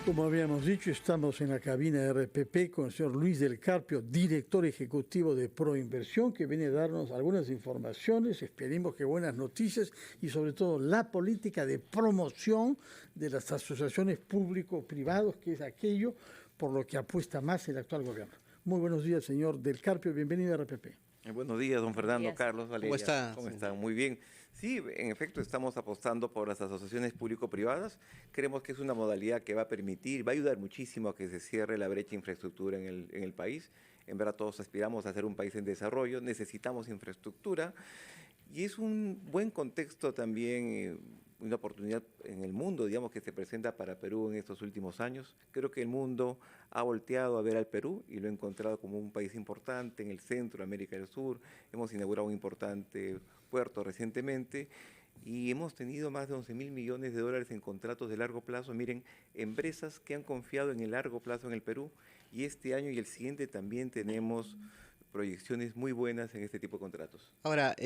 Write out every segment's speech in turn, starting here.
Como habíamos dicho, estamos en la cabina de RPP con el señor Luis del Carpio, director ejecutivo de Proinversión, que viene a darnos algunas informaciones, esperemos que buenas noticias y sobre todo la política de promoción de las asociaciones público-privados, que es aquello por lo que apuesta más el actual gobierno. Muy buenos días, señor del Carpio, bienvenido a RPP. Buenos días, don Fernando, Carlos, Valeria. ¿Cómo está? ¿Cómo están? Muy bien. Sí, en efecto, estamos apostando por las asociaciones público-privadas. Creemos que es una modalidad que va a permitir, va a ayudar muchísimo a que se cierre la brecha de infraestructura en el país. En verdad, todos aspiramos a ser un país en desarrollo, necesitamos infraestructura y es un buen contexto también, una oportunidad en el mundo, digamos, que se presenta para Perú en estos últimos años. Creo que el mundo ha volteado a ver al Perú y lo ha encontrado como un país importante en el centro de América del Sur. Hemos inaugurado un importante puerto recientemente y hemos tenido más de 11.000 millones de dólares en contratos de largo plazo. Miren, empresas que han confiado en el largo plazo en el Perú, y este año y el siguiente también tenemos proyecciones muy buenas en este tipo de contratos. Ahora,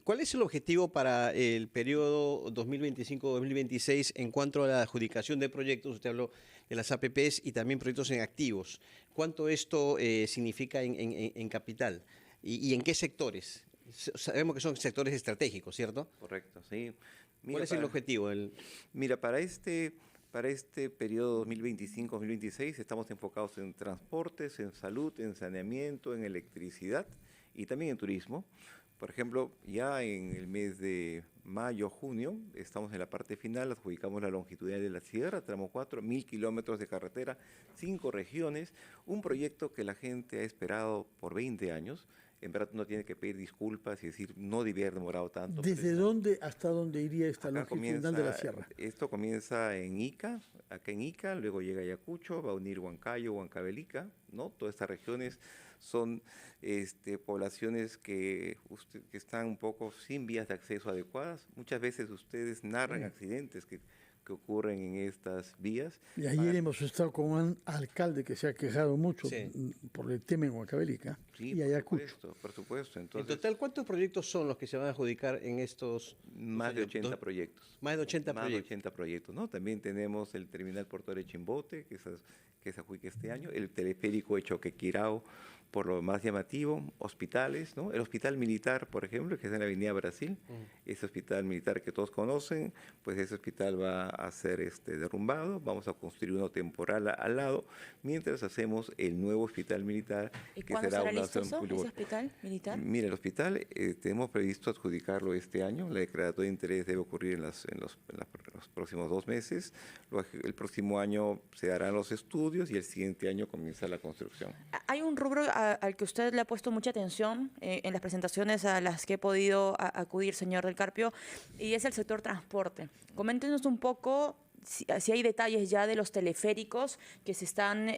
¿cuál es el objetivo para el periodo 2025-2026 en cuanto a la adjudicación de proyectos? Usted habló de las APPs y también proyectos en activos. ¿Cuánto esto significa en capital? ¿Y en qué sectores? Sabemos que son sectores estratégicos, ¿cierto? Correcto, sí. ¿Cuál es el objetivo? Mira, para este periodo 2025-2026 estamos enfocados en transportes, en salud, en saneamiento, en electricidad y también en turismo. Por ejemplo, ya en el mes de mayo, junio, estamos en la parte final, adjudicamos la longitudinal de la sierra, tramo 4, 1.000 kilómetros de carretera, 5 regiones, un proyecto que la gente ha esperado por 20 años. En verdad no tiene que pedir disculpas y decir, no debía haber demorado tanto. ¿Desde dónde hasta dónde iría esta longitudinal de la sierra? Esto comienza en Ica, acá en Ica, luego llega a Ayacucho, va a unir Huancayo, Huancavelica, ¿no? Todas estas regiones son poblaciones que están un poco sin vías de acceso adecuadas. Muchas veces ustedes narran accidentes que ocurren en estas vías. Y ayer hemos estado con un alcalde que se ha quejado mucho por el tema en Huancavelica y Ayacucho. Por supuesto. Entonces, en total, ¿cuántos proyectos son los que se van a adjudicar en estos? Más de 80 proyectos. Más de 80 proyectos. Más de 80 proyectos, ¿no? También tenemos el terminal portuario de Chimbote, que se adjudica este año, el teleférico de Choquequirao, por lo más llamativo, hospitales, ¿no? El hospital militar, por ejemplo, que es en la Avenida Brasil, ese hospital militar que todos conocen, pues ese hospital va a ser derrumbado, vamos a construir uno temporal al lado, mientras hacemos el nuevo hospital militar. ¿Y cuándo será listo ese hospital militar? Mira, el hospital tenemos previsto adjudicarlo este año, la declaratoria de interés debe ocurrir en los próximos 2 meses, el próximo año se harán los estudios y el siguiente año comienza la construcción. Hay un rubro al que usted le ha puesto mucha atención en las presentaciones a las que he podido acudir, señor del Carpio, y es el sector transporte. Coméntenos un poco si hay detalles ya de los teleféricos que se están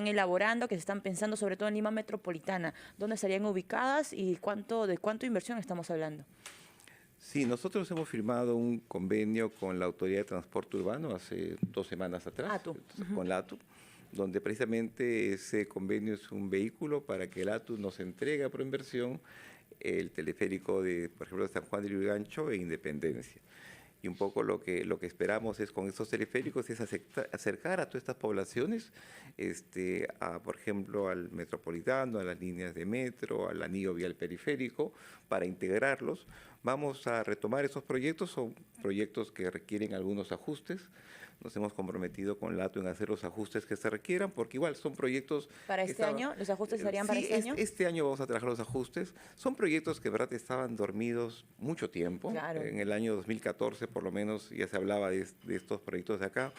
elaborando, que se están pensando, sobre todo en Lima Metropolitana. ¿Dónde estarían ubicadas y de cuánto inversión estamos hablando? Sí, nosotros hemos firmado un convenio con la Autoridad de Transporte Urbano hace 2 semanas atrás, con la ATU, donde precisamente ese convenio es un vehículo para que el ATU nos entregue a Proinversión el teleférico de, por ejemplo, de San Juan de Lurigancho e Independencia. Y un poco lo que esperamos es con estos teleféricos es acercar a todas estas poblaciones, por ejemplo, al metropolitano, a las líneas de metro, al anillo vial periférico, para integrarlos. Vamos a retomar esos proyectos, son proyectos que requieren algunos ajustes. Nos hemos comprometido con la ATU en hacer los ajustes que se requieran, porque igual son proyectos... ¿Para este año? ¿Los ajustes serían para este año? Este año vamos a trabajar los ajustes. Son proyectos que, de verdad, estaban dormidos mucho tiempo. Claro. En el año 2014, por lo menos, ya se hablaba de estos proyectos de acá.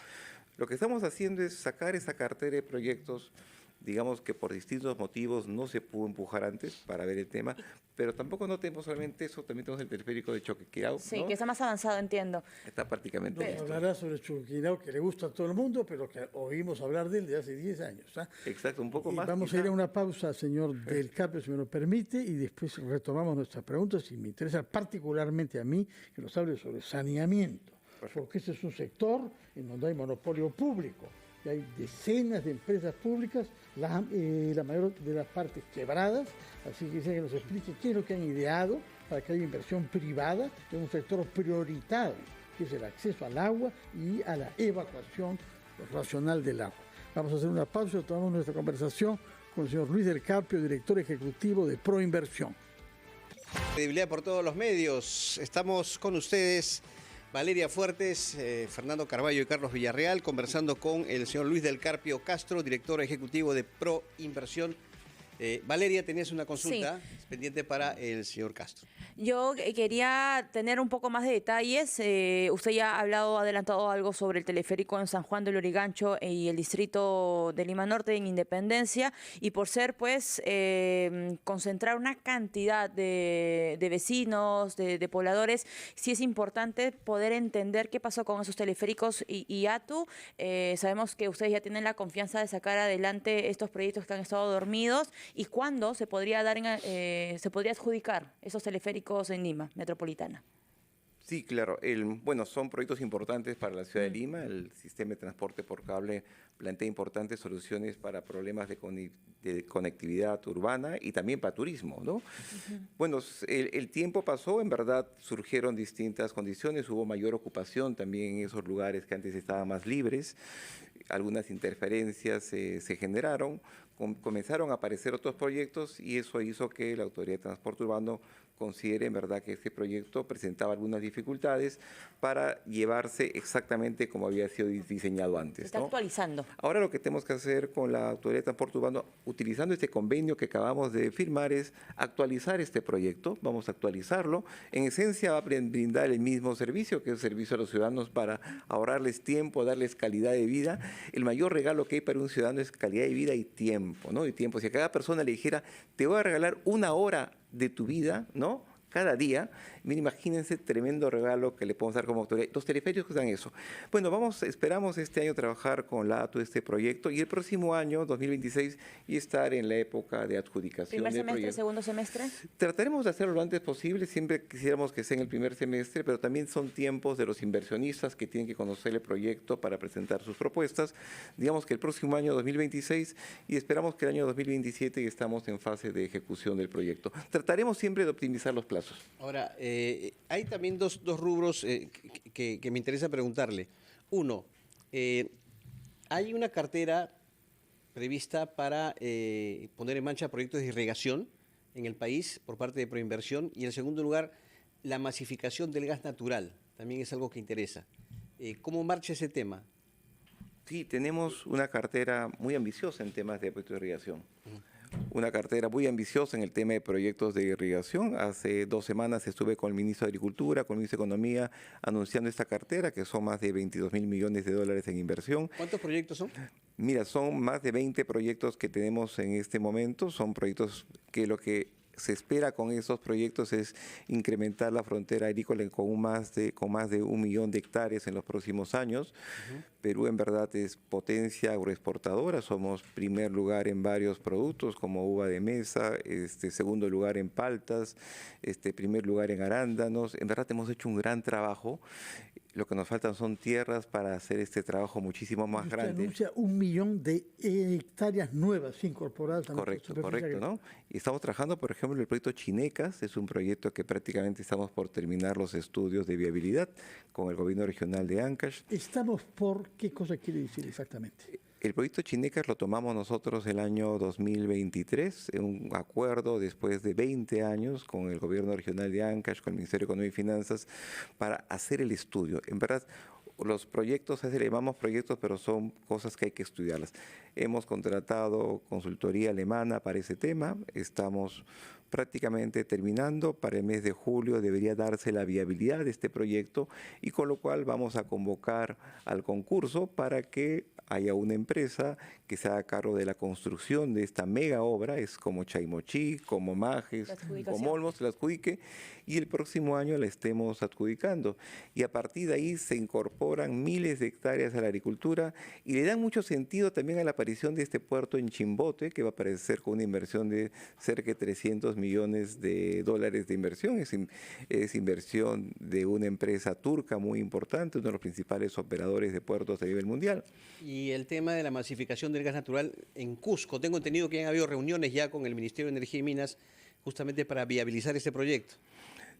Lo que estamos haciendo es sacar esa cartera de proyectos, digamos que por distintos motivos no se pudo empujar antes para ver el tema, pero tampoco no tenemos solamente eso, también tenemos el teleférico de Choquequirao. Sí, ¿no? Que está más avanzado, entiendo. Está prácticamente listo. Hablará sobre Choquequirao, que le gusta a todo el mundo, pero que oímos hablar de él de hace 10 años. Exacto, un poco más. Vamos a ir a una pausa, señor del Carpio, si me lo permite, y después retomamos nuestras preguntas, y me interesa particularmente a mí que nos hable sobre saneamiento, porque este es un sector en donde hay monopolio público. Y hay decenas de empresas públicas, la mayor de las partes quebradas, así que quisiera que nos explique qué es lo que han ideado para que haya inversión privada en un sector prioritario que es el acceso al agua y a la evacuación racional del agua. Vamos a hacer una pausa y tomamos nuestra conversación con el señor Luis del Carpio, director ejecutivo de Proinversión. Credibilidad por todos los medios. Estamos con ustedes, Valeria Fuertes, Fernando Carballo y Carlos Villarreal, conversando con el señor Luis del Carpio Castro, director ejecutivo de Proinversión. Valeria, tenías una consulta pendiente para el señor Castro. Yo quería tener un poco más de detalles. Usted ya ha adelantado algo sobre el teleférico en San Juan del Lurigancho y el distrito de Lima Norte en Independencia. Y por ser, pues, concentrar una cantidad de vecinos, de pobladores, sí es importante poder entender qué pasó con esos teleféricos y ATU. Sabemos que ustedes ya tienen la confianza de sacar adelante estos proyectos que han estado dormidos. ¿Y cuándo se podría se podría adjudicar esos teleféricos en Lima metropolitana? Sí, claro. Bueno, son proyectos importantes para la ciudad de Lima. El sistema de transporte por cable plantea importantes soluciones para problemas de conectividad urbana y también para turismo, ¿no? Bueno, el tiempo pasó, en verdad surgieron distintas condiciones, hubo mayor ocupación también en esos lugares que antes estaban más libres, algunas interferencias se generaron, comenzaron a aparecer otros proyectos y eso hizo que la Autoridad de Transporte Urbano considere en verdad que este proyecto presentaba algunas dificultades para llevarse exactamente como había sido diseñado antes. Está actualizando. Ahora lo que tenemos que hacer con la Autoridad de Transporte Urbano, utilizando este convenio que acabamos de firmar, es actualizar este proyecto. Vamos a actualizarlo. En esencia va a brindar el mismo servicio, que es el servicio a los ciudadanos para ahorrarles tiempo, darles calidad de vida. El mayor regalo que hay para un ciudadano es calidad de vida y tiempo, ¿no? Y tiempo. Si a cada persona le dijera, te voy a regalar 1 hora de tu vida, ¿no? Cada día, miren, imagínense tremendo regalo que le podemos dar como autoridad. Los teleféricos dan eso. Bueno, esperamos este año trabajar con la ATU este proyecto y el próximo año, 2026, y estar en la época de adjudicación. ¿Primer del semestre, proyecto. segundo semestre? Trataremos de hacerlo lo antes posible, siempre quisiéramos que sea en el primer semestre, pero también son tiempos de los inversionistas que tienen que conocer el proyecto para presentar sus propuestas. Digamos que el próximo año 2026 y esperamos que el año 2027 ya estamos en fase de ejecución del proyecto. Trataremos siempre de optimizar los plazos. Ahora, hay también dos rubros que me interesa preguntarle. Uno, hay una cartera prevista para poner en marcha proyectos de irrigación en el país por parte de Proinversión y en segundo lugar, la masificación del gas natural. También es algo que interesa. ¿Cómo marcha ese tema? Sí, tenemos una cartera muy ambiciosa en temas de proyectos de irrigación. Una cartera muy ambiciosa en el tema de proyectos de irrigación. Hace 2 semanas estuve con el ministro de Agricultura, con el ministro de Economía, anunciando esta cartera, que son más de 22.000 millones de dólares en inversión. ¿Cuántos proyectos son? Mira, son más de 20 proyectos que tenemos en este momento. Son proyectos que lo que se espera con esos proyectos es incrementar la frontera agrícola con más de 1 millón de hectáreas en los próximos años. Perú en verdad es potencia agroexportadora, somos primer lugar en varios productos como uva de mesa, segundo lugar en paltas, primer lugar en arándanos. En verdad hemos hecho un gran trabajo. Lo que nos faltan son tierras para hacer este trabajo muchísimo más Usted grande. anuncia 1 millón de hectáreas nuevas incorporadas. Correcto, ¿no? Y estamos trabajando, por ejemplo, en el proyecto Chinecas. Es un proyecto que prácticamente estamos por terminar los estudios de viabilidad con el gobierno regional de Ancash. Estamos por, ¿qué cosa quiere decir exactamente? El proyecto Chinecas lo tomamos nosotros el año 2023, en un acuerdo después de 20 años con el gobierno regional de Ancash, con el Ministerio de Economía y Finanzas, para hacer el estudio. En verdad, los proyectos, le llamamos proyectos, pero son cosas que hay que estudiarlas. Hemos contratado consultoría alemana para ese tema, estamos prácticamente terminando. Para el mes de julio debería darse la viabilidad de este proyecto y con lo cual vamos a convocar al concurso para que haya una empresa que se haga cargo de la construcción de esta mega obra, es como Chaimochí, como Majes, como Olmos, la adjudique, y el próximo año la estemos adjudicando. Y a partir de ahí se incorporan miles de hectáreas a la agricultura y le dan mucho sentido también a la aparición de este puerto en Chimbote, que va a aparecer con una inversión de cerca de 300 millones de dólares de inversión. Es inversión de una empresa turca muy importante, uno de los principales operadores de puertos a nivel mundial. Y el tema de la masificación del gas natural en Cusco. Tengo entendido que han habido reuniones ya con el Ministerio de Energía y Minas justamente para viabilizar este proyecto.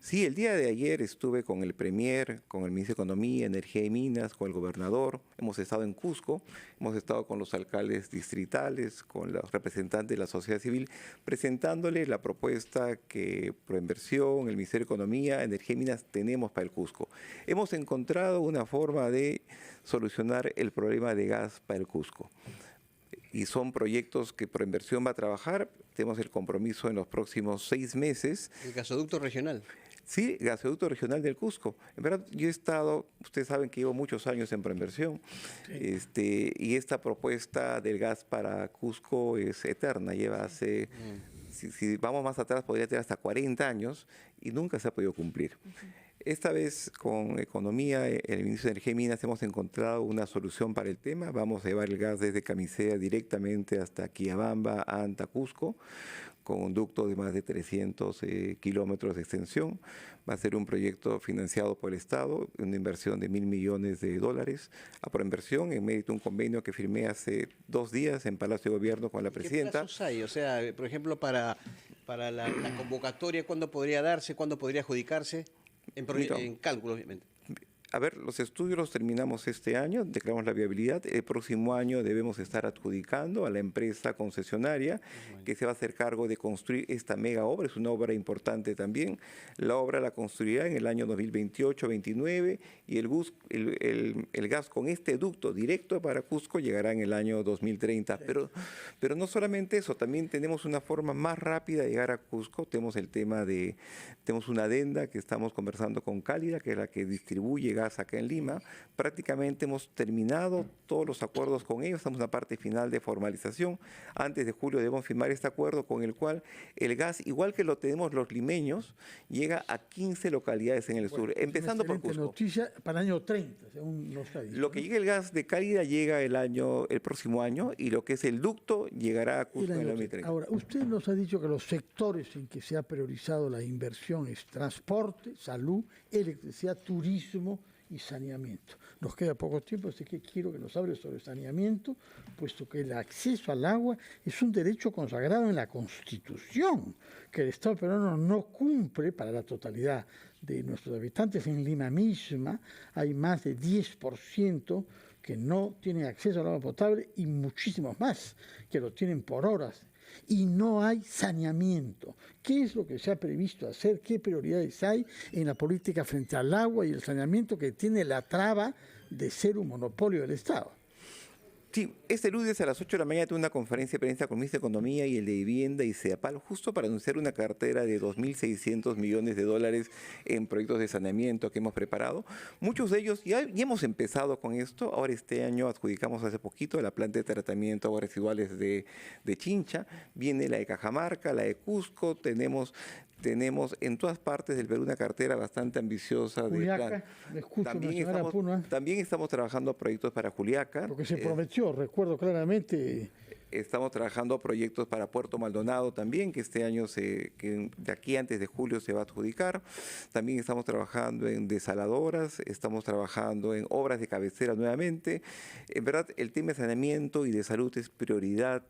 Sí, el día de ayer estuve con el Premier, con el Ministro de Economía, Energía y Minas, con el gobernador. Hemos estado en Cusco, hemos estado con los alcaldes distritales, con los representantes de la sociedad civil, presentándole la propuesta que Proinversión, el Ministerio de Economía, Energía y Minas tenemos para el Cusco. Hemos encontrado una forma de solucionar el problema de gas para el Cusco. Y son proyectos que Proinversión va a trabajar. Tenemos el compromiso en los próximos 6 meses. El gasoducto regional. Sí, gasoducto regional del Cusco. En verdad, yo he estado, ustedes saben que llevo muchos años en Proinversión, y esta propuesta del gas para Cusco es eterna, lleva hace, si vamos más atrás, podría tener hasta 40 años y nunca se ha podido cumplir. Esta vez con Economía, el Ministro de Energía y Minas, hemos encontrado una solución para el tema. Vamos a llevar el gas desde Camisea directamente hasta Quillabamba, Anta, Cusco, con un ducto de más de 300 kilómetros de extensión. Va a ser un proyecto financiado por el Estado, una inversión de $1.000 millones a Proinversión, en mérito de un convenio que firmé hace 2 días en Palacio de Gobierno con la presidenta. ¿Qué plazos hay? O sea, por ejemplo, para la convocatoria, ¿cuándo podría darse? ¿Cuándo podría adjudicarse? En cálculo, obviamente. A ver, los estudios los terminamos este año, declaramos la viabilidad. El próximo año debemos estar adjudicando a la empresa concesionaria que se va a hacer cargo de construir esta mega obra. Es una obra importante también. La obra la construirá en el año 2028-29 y el gas con este ducto directo para Cusco llegará en el año 2030. Pero no solamente eso, también tenemos una forma más rápida de llegar a Cusco. Tenemos una adenda que estamos conversando con Cálida, que es la que distribuye gas acá en Lima. Prácticamente hemos terminado todos los acuerdos con ellos, estamos en la parte final de formalización. Antes de julio debemos firmar este acuerdo con el cual el gas, igual que lo tenemos los limeños, llega a 15 localidades en el sur, empezando por Cusco. Noticia para el año 30, según nos ha dicho. Lo que llega el gas de Cálida llega el próximo año, y lo que es el ducto llegará a Cusco en el 2030. Ahora, usted nos ha dicho que los sectores en que se ha priorizado la inversión es transporte, salud, electricidad, turismo y saneamiento. Nos queda poco tiempo, así que quiero que nos hable sobre saneamiento, puesto que el acceso al agua es un derecho consagrado en la Constitución, que el Estado peruano no cumple para la totalidad de nuestros habitantes. En Lima misma hay más de 10% que no tienen acceso al agua potable y muchísimos más que lo tienen por horas. Y no hay saneamiento. ¿Qué es lo que se ha previsto hacer? ¿Qué prioridades hay en la política frente al agua y el saneamiento, que tiene la traba de ser un monopolio del Estado? Sí, este lunes a las 8 de la mañana tuve una conferencia de prensa con el Ministro de Economía y el de Vivienda y CEAPAL, justo para anunciar una cartera de $2.600 millones en proyectos de saneamiento que hemos preparado. Muchos de ellos ya hemos empezado con esto. Ahora este año adjudicamos hace poquito la planta de tratamiento de aguas residuales de Chincha. Viene la de Cajamarca, la de Cusco. Tenemos en todas partes del Perú una cartera bastante ambiciosa de plan. También estamos trabajando proyectos para Juliaca. Lo que se prometió, recuerdo claramente. Estamos trabajando proyectos para Puerto Maldonado también, que este año, que de aquí antes de julio se va a adjudicar. También estamos trabajando en desaladoras, estamos trabajando en obras de cabecera nuevamente. En verdad, el tema de saneamiento y de salud es prioridad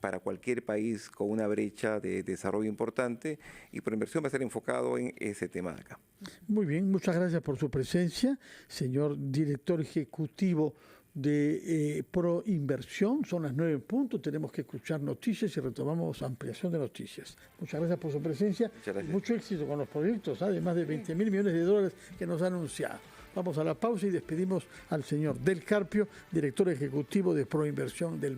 para cualquier país con una brecha de desarrollo importante, y Proinversión va a estar enfocado en ese tema de acá. Muy bien, muchas gracias por su presencia, señor director ejecutivo de Proinversión. Son las 9 en punto, tenemos que escuchar noticias y retomamos ampliación de noticias. Muchas gracias por su presencia, mucho éxito con los proyectos, de más de $20.000 millones que nos ha anunciado. Vamos a la pausa y despedimos al señor Del Carpio, director ejecutivo de Proinversión del